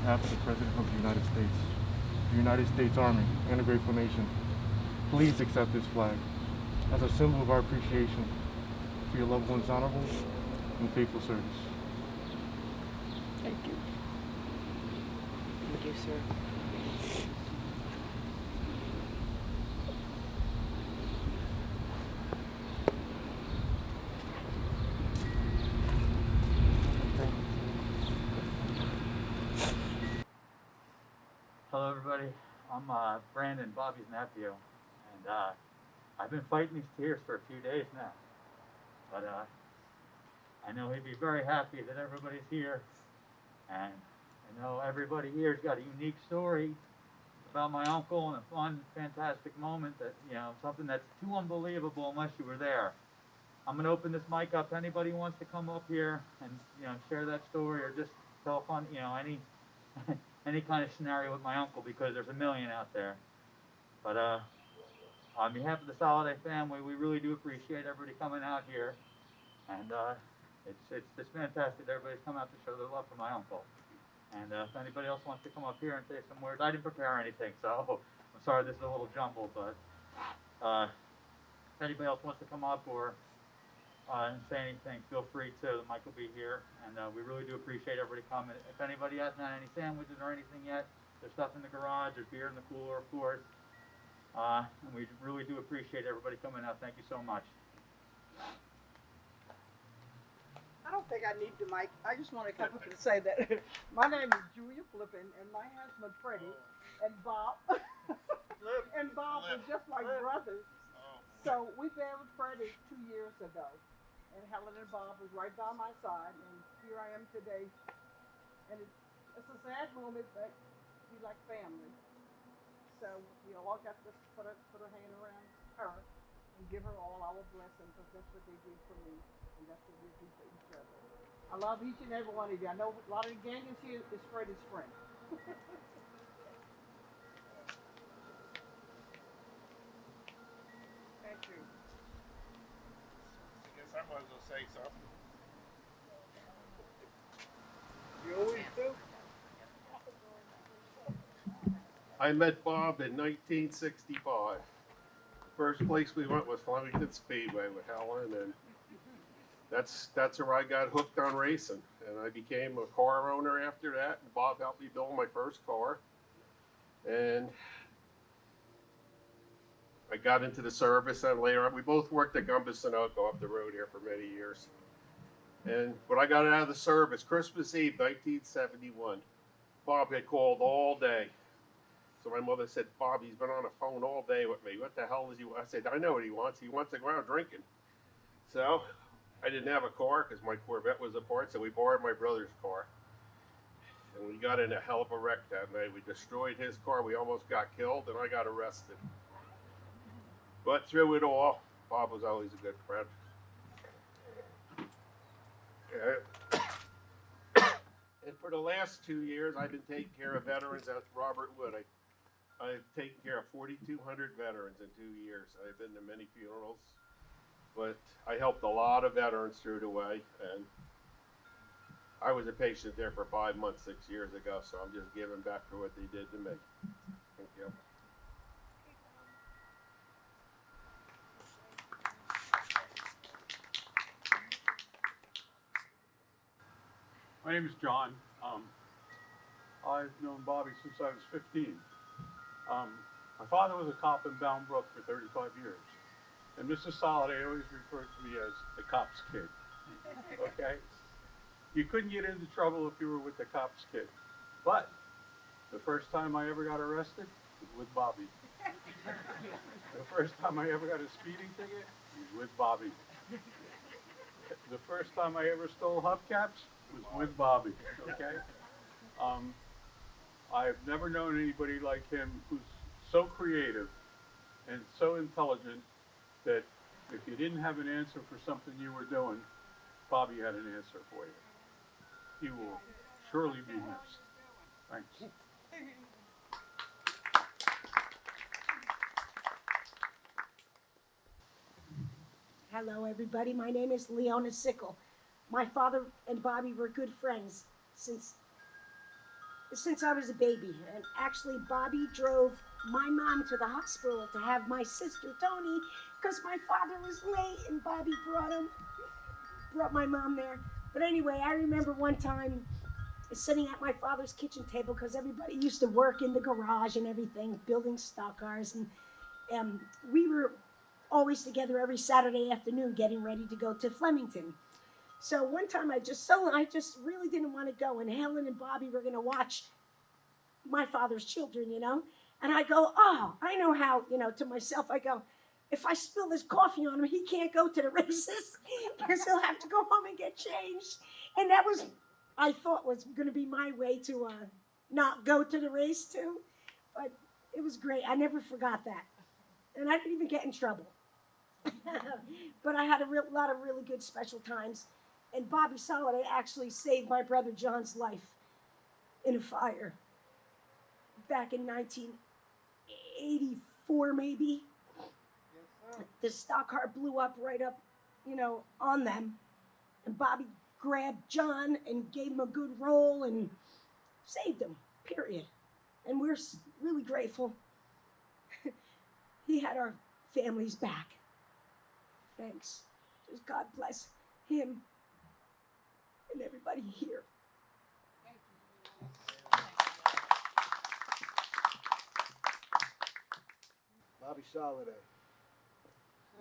behalf of the President of the United States, the United States Army, and the grateful nation, please accept this flag as a symbol of our appreciation for your loved one's honorable and faithful service. Thank you. Thank you, sir. Hello everybody, I'm Brandon, Bobby's nephew, and I've been fighting these tears for a few days now, but I know he'd be very happy that everybody's here, and I know everybody here's got a unique story about my uncle and a fun, fantastic moment that, you know, something that's too unbelievable unless you were there. I'm going to open this mic up to anybody who wants to come up here and, you know, share that story or just tell fun, you know, any any kind of scenario with my uncle, because there's a million out there. But on behalf of the Solliday family, we really do appreciate everybody coming out here, and it's just fantastic that everybody's come out to show their love for my uncle. And if anybody else wants to come up here and say some words, I didn't prepare anything, so I'm sorry this is a little jumbled, but if anybody else wants to come up or and say anything, feel free to. The mic will be here, and we really do appreciate everybody coming. If anybody hasn't had any sandwiches or anything yet, there's stuff in the garage, there's beer in the cooler, of course, and we really do appreciate everybody coming out. Thank you so much. I don't think I need the mic. I just want to come up and say that my name is Julia Flippin, and my husband Freddie and Bob and Bob are just like brothers. So we buried Freddie 2 years ago, and Helen and Bob was right by my side, and here I am today. And it's a sad moment, but we like family. So we all got to put a hand around her and give her all our blessings, because that's what they did for me, and that's what we do for each other. I love each and every one of you. I know a lot of the gang is here is Freddie's friend. Thank you. I guess I might as well say something. You always do. I met Bob in 1965. First place we went was Flemington Speedway with Helen, and that's where I got hooked on racing. And I became a car owner after that. And Bob helped me build my first car, and I got into the service. And later on, we both worked at Gumbus Sunoco up the road here for many years. And when I got out of the service, Christmas Eve, 1971, Bob had called all day. So my mother said, Bob, he's been on the phone all day with me. What the hell does he want? I said, I know what he wants. He wants to go out drinking. So I didn't have a car because my Corvette was apart, so we borrowed my brother's car. And we got in a hell of a wreck that night. We destroyed his car. We almost got killed, and I got arrested. But through it all, Bob was always a good friend. And for the last 2 years, I've been taking care of veterans at Robert Wood. I've taken care of 4,200 veterans in 2 years. I've been to many funerals, but I helped a lot of veterans through the way, and I was a patient there for 5 months 6 years ago, so I'm just giving back for what they did to me. Thank you. My name is John. I've known Bobby since I was 15. My father was a cop in Boundbrook for 35 years. And Mr. Solliday always referred to me as the cop's kid. Okay? You couldn't get into trouble if you were with the cop's kid. But the first time I ever got arrested was with Bobby. The first time I ever got a speeding ticket was with Bobby. The first time I ever stole hubcaps was with Bobby, okay? I've never known anybody like him who's so creative and so intelligent that if you didn't have an answer for something you were doing, Bobby had an answer for you. He will surely be missed. Thanks. Hello, everybody. My name is Leona Sickle. My father and Bobby were good friends since since I was a baby. And actually, Bobby drove my mom to the hospital to have my sister Tony, because my father was late, and Bobby brought my mom there. But anyway, I remember one time sitting at my father's kitchen table because everybody used to work in the garage and everything, building stock cars, and we were always together every Saturday afternoon getting ready to go to Flemington. So one time I just really didn't want to go, and Helen and Bobby were going to watch my father's children, and I go, oh, I know how, to myself, I go, if I spill this coffee on him, he can't go to the races because he'll have to go home and get changed. And that was, I thought, was going to be my way to not go to the race too. But it was great. I never forgot that. And I didn't even get in trouble. But I had a lot of really good special times. And Bobby Solliday actually saved my brother John's life in a fire back in 1984, maybe. The stock car blew up right up, on them. And Bobby grabbed John and gave him a good roll and saved him, period. And we're really grateful. He had our families back. Thanks. Just God bless him and everybody here. Bobby Solliday,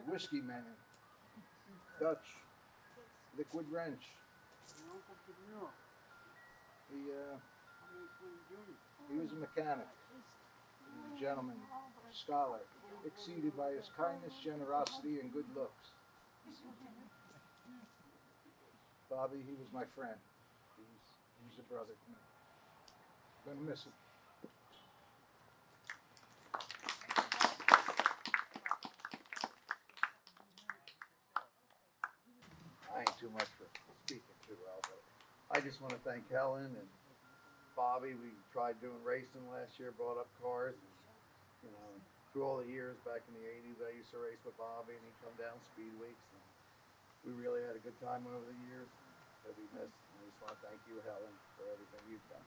Whiskey Man, Dutch, Liquid Wrench. He was a mechanic, he was a gentleman, scholar, exceeded by his kindness, generosity, and good looks. Bobby, he was my friend. He was a brother to me. Gonna miss him. I ain't too much for speaking too well, but I just want to thank Helen and Bobby. We tried doing racing last year, brought up cars, and through all the years back in the '80s, I used to race with Bobby, and he'd come down speed weeks, and we really had a good time over the years. He'll be missed. And I just want to thank you, Helen, for everything you've done.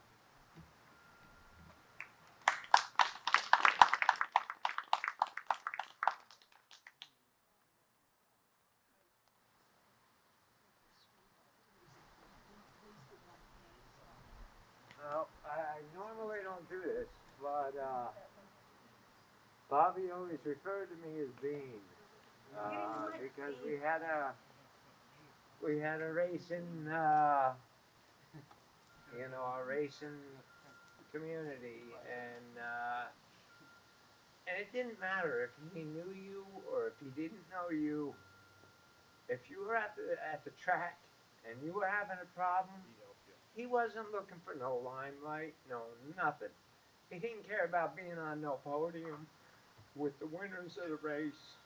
Well, I normally don't do this, but Bobby always referred to me as Bean because we had a racing, a racing community, and it didn't matter if he knew you or if he didn't know you. If you were at the track and you were having a problem, he wasn't looking for no limelight, no nothing. He didn't care about being on no podium with the winners of the race.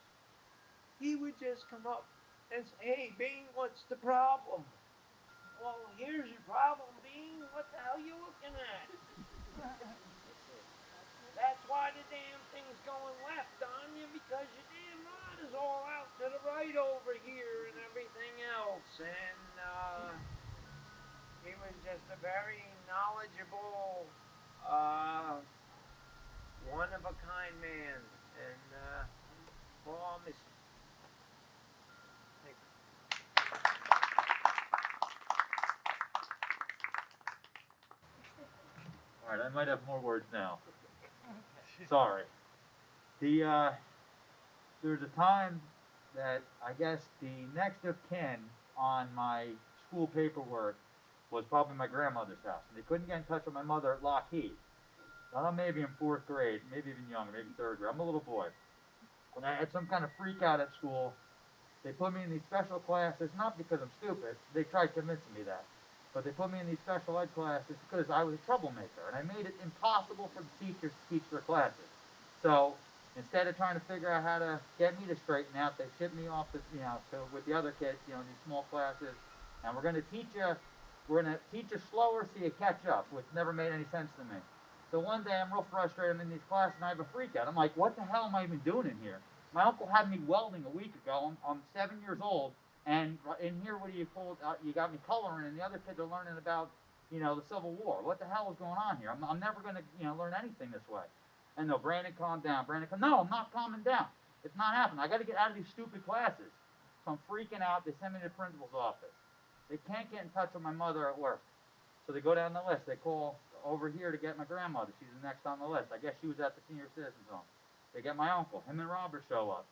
He would just come up and say, hey, Bean, what's the problem? Well, here's your problem, Bean. What the hell are you looking at? That's why the damn thing's going left on you, because your damn rod is all out to the right over here and everything else. And he was just a very knowledgeable, one-of-a-kind man. And, well, I'll miss him. Thank you. All right, I might have more words now. Sorry. There's a time that I guess the next of kin on my school paperwork was probably my grandmother's house. And they couldn't get in touch with my mother at Lockheed. Now, I'm maybe in 4th grade, maybe even younger, maybe 3rd grade. I'm a little boy. When I had some kind of freak out at school, they put me in these special classes, not because I'm stupid. They tried convincing me that. But they put me in these special ed classes because I was a troublemaker. And I made it impossible for the teachers to teach their classes. So instead of trying to figure out how to get me to straighten out, they shipped me off to, with the other kids, these small classes. And we're going to teach you slower so you catch up, which never made any sense to me. So one day I'm real frustrated, I'm in these classes and I have a freak out. I'm like, what the hell am I even doing in here? My uncle had me welding a week ago. I'm 7 years old, and in here, what do you call? You got me coloring, and the other kids are learning about, you know, the Civil War. What the hell is going on here? I'm never going to, you know, learn anything this way. And no, Brandon, calm down. Brandon, no, I'm not calming down. It's not happening. I got to get out of these stupid classes. So I'm freaking out. They send me to the principal's office. They can't get in touch with my mother at work. So they go down the list. They call over here to get my grandmother. She's the next on the list. I guess she was at the senior citizens home. They get my uncle. Him and Robert show up.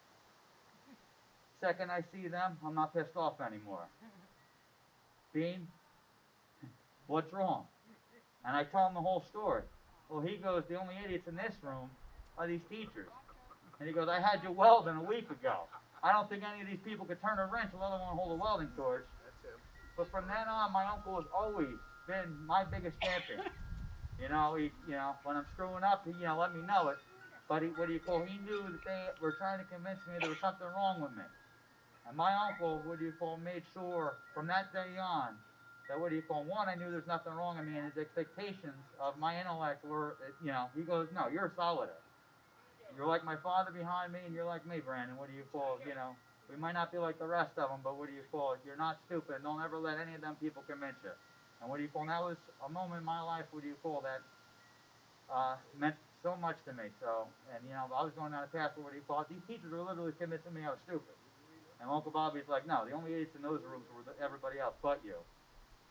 Second I see them, I'm not pissed off anymore. Bean, what's wrong? And I tell him the whole story. Well, he goes, the only idiots in this room are these teachers. And he goes, I had you welding a week ago. I don't think any of these people could turn a wrench, let alone hold a welding torch. That's him. But from then on, my uncle has always been my biggest champion. You know, when I'm screwing up, he, let me know it. But he knew that they were trying to convince me there was something wrong with me. And my uncle, made sure from that day on that, one, I knew there's nothing wrong with me, and his expectations of my intellect were, he goes, no, you're Solliday. You're like my father behind me, and you're like me, Brandon. We might not be like the rest of them, but you're not stupid, and don't ever let any of them people convince you. And that was a moment in my life, that meant so much to me. So, and I was going down a path where these teachers were literally convincing me I was stupid. And Uncle Bobby's like, no, the only idiots in those rooms were everybody else but you.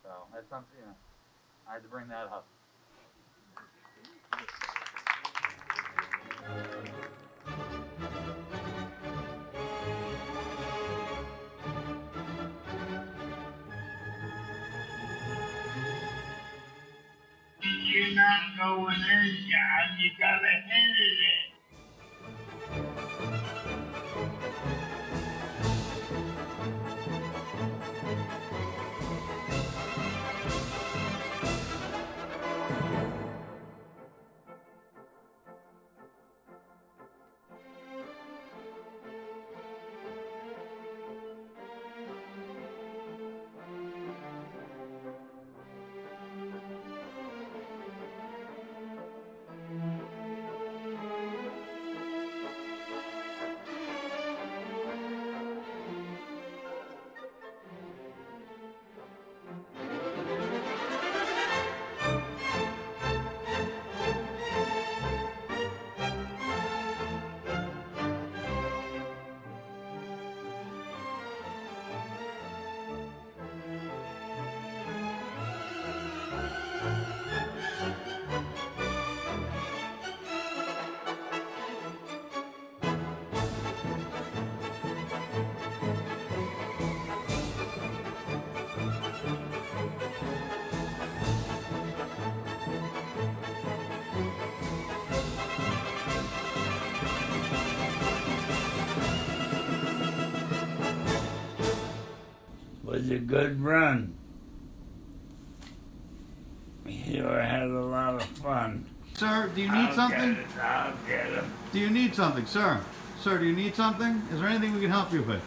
So that's something, I had to bring that up. You're not going in, John. You gotta hit it. Was a good run. Sure had a lot of fun. Sir, do you need something? I'll get him. Do you need something, sir? Sir, do you need something? Is there anything we can help you with?